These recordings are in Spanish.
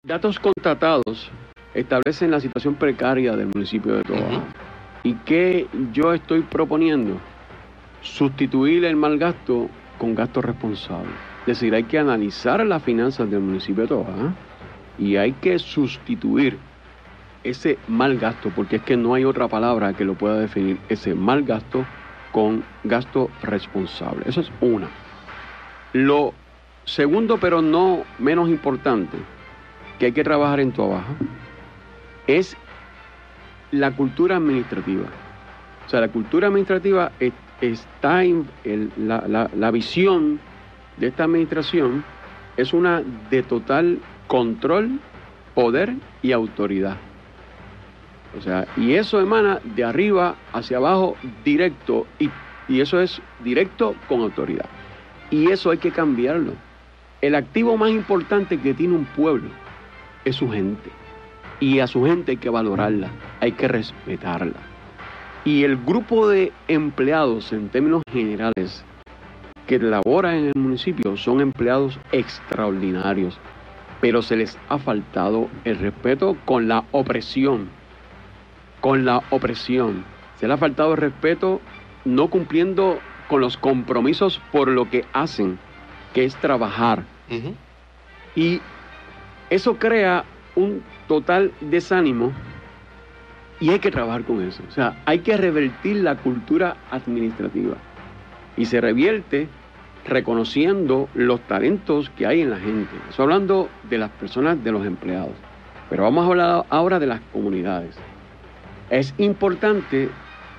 Datos contratados establecen la situación precaria del municipio de Toa Baja. ¿Y qué yo estoy proponiendo? Sustituir el mal gasto con gasto responsable. Es decir, hay que analizar las finanzas del municipio de Toa Baja y hay que sustituir ese mal gasto, porque es que no hay otra palabra que lo pueda definir, ese mal gasto con gasto responsable. Eso es una. Lo segundo, pero no menos importante, que hay que trabajar en Toa Baja, es la cultura administrativa. O sea, la cultura administrativa está en la visión de esta administración es una de total control, poder y autoridad. O sea, y eso emana de arriba hacia abajo directo y eso es directo con autoridad. Y eso hay que cambiarlo. El activo más importante que tiene un pueblo es su gente. Y a su gente hay que valorarla, hay que respetarla. Y el grupo de empleados, en términos generales, que laboran en el municipio son empleados extraordinarios, pero se les ha faltado el respeto con la opresión. Se les ha faltado el respeto no cumpliendo con los compromisos por lo que hacen, que es trabajar. Y eso crea un total desánimo y hay que trabajar con eso. O sea, hay que revertir la cultura administrativa y se revierte reconociendo los talentos que hay en la gente. Eso hablando de las personas, de los empleados. Pero vamos a hablar ahora de las comunidades. Es importante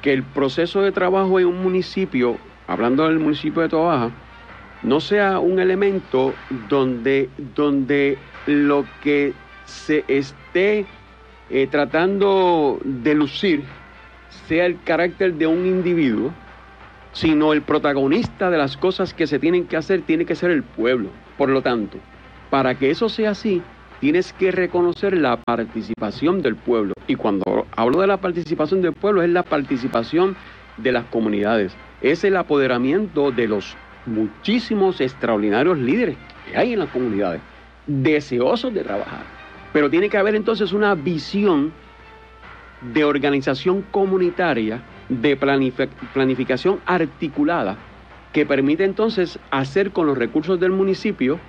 que el proceso de trabajo en un municipio, hablando del municipio de Toa Baja, no sea un elemento donde lo que se esté tratando de lucir sea el carácter de un individuo, sino el protagonista de las cosas que se tienen que hacer tiene que ser el pueblo. Por lo tanto, para que eso sea así, tienes que reconocer la participación del pueblo. Y cuando hablo de la participación del pueblo, es la participación de las comunidades. Es el apoderamiento de los muchísimos extraordinarios líderes que hay en las comunidades, deseosos de trabajar. Pero tiene que haber entonces una visión de organización comunitaria, de planificación articulada, que permite entonces hacer con los recursos del municipio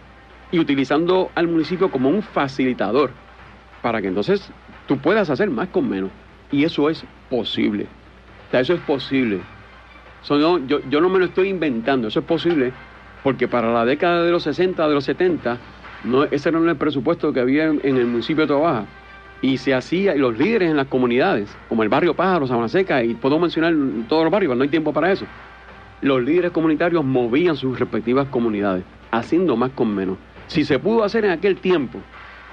y utilizando al municipio como un facilitador, para que entonces tú puedas hacer más con menos. Y eso es posible. O sea, eso es posible. Yo no me lo estoy inventando, eso es posible, porque para la década de los 60, de los 70, ese no era el presupuesto que había en el municipio de Toa Baja. Y se hacía, y los líderes en las comunidades, como el barrio Pájaro, Sabana Seca, y puedo mencionar todos los barrios, pero no hay tiempo para eso. Los líderes comunitarios movían sus respectivas comunidades, haciendo más con menos. Si se pudo hacer en aquel tiempo,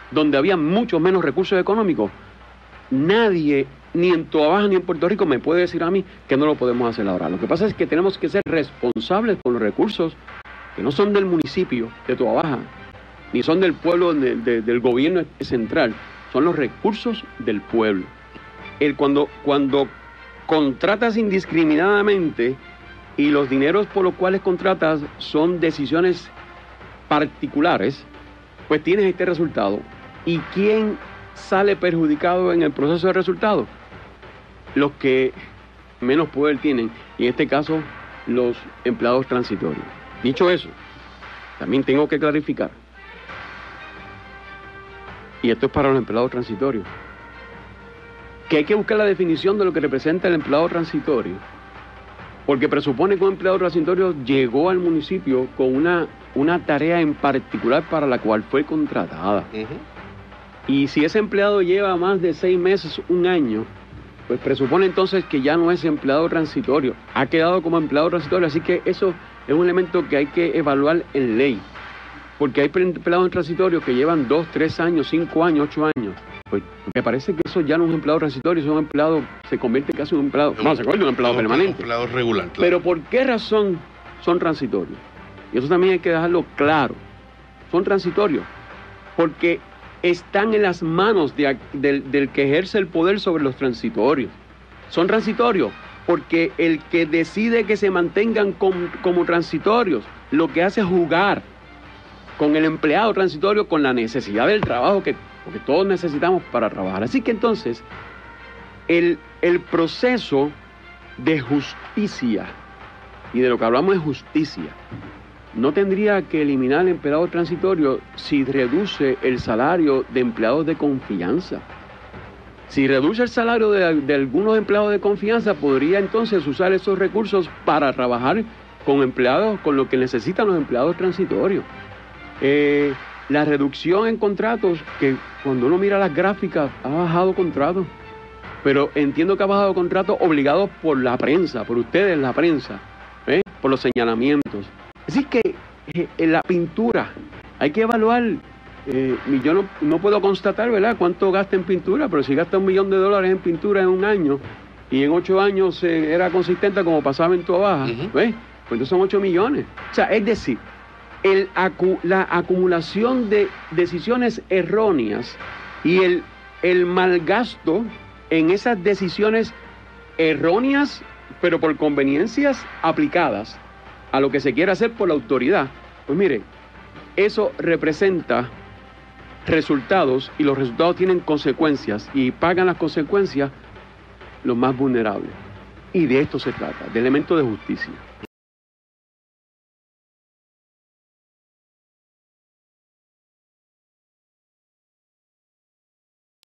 donde había mucho menos recursos económicos, nadie, ni en Toa Baja ni en Puerto Rico, me puede decir a mí que no lo podemos hacer ahora. Lo que pasa es que tenemos que ser responsables con los recursos que no son del municipio de Toa Baja, ni son del pueblo, del gobierno central, son los recursos del pueblo. Cuando contratas indiscriminadamente y los dineros por los cuales contratas son decisiones particulares, pues tienes este resultado. ¿Y quién sale perjudicado en el proceso de resultado? Los que menos poder tienen, y en este caso los empleados transitorios. Dicho eso, también tengo que clarificar, y esto es para los empleados transitorios, que hay que buscar la definición de lo que representa el empleado transitorio, porque presupone que un empleado transitorio llegó al municipio con una tarea en particular para la cual fue contratada. Y si ese empleado lleva más de 6 meses, un año, pues presupone entonces que ya no es empleado transitorio, ha quedado como empleado transitorio, así que eso es un elemento que hay que evaluar en ley. Porque hay empleados transitorios que llevan 2, 3 años, 5 años, 8 años. Pues me parece que eso ya no es un empleado transitorio, es un empleado, se convierte casi en un empleado, se convierte en un empleado permanente. Un empleado regular, claro. Pero ¿por qué razón son transitorios? Y eso también hay que dejarlo claro. Son transitorios porque están en las manos del que ejerce el poder sobre los transitorios. Son transitorios porque el que decide que se mantengan como transitorios, lo que hace es jugar con el empleado transitorio, con la necesidad del trabajo porque todos necesitamos para trabajar. Así que entonces, el proceso de justicia, y de lo que hablamos es justicia, no tendría que eliminar el empleado transitorio si reduce el salario de empleados de confianza. Si reduce el salario de algunos empleados de confianza, podría entonces usar esos recursos para trabajar con empleados, con lo que necesitan los empleados transitorios. La reducción en contratos, que cuando uno mira las gráficas, ha bajado contratos, pero entiendo que ha bajado contratos obligados por la prensa, por ustedes, la prensa, por los señalamientos. Así que en la pintura hay que evaluar. Yo no puedo constatar, ¿verdad?, cuánto gasta en pintura, pero si gasta $1 millón en pintura en un año y en 8 años era consistente como pasaba en Toa Baja, pues entonces son 8 millones. O sea, es decir, la acumulación de decisiones erróneas y el malgasto en esas decisiones erróneas, pero por conveniencias aplicadas a lo que se quiere hacer por la autoridad, pues mire, eso representa resultados, y los resultados tienen consecuencias, y pagan las consecuencias los más vulnerables. Y de esto se trata, de elementos de justicia.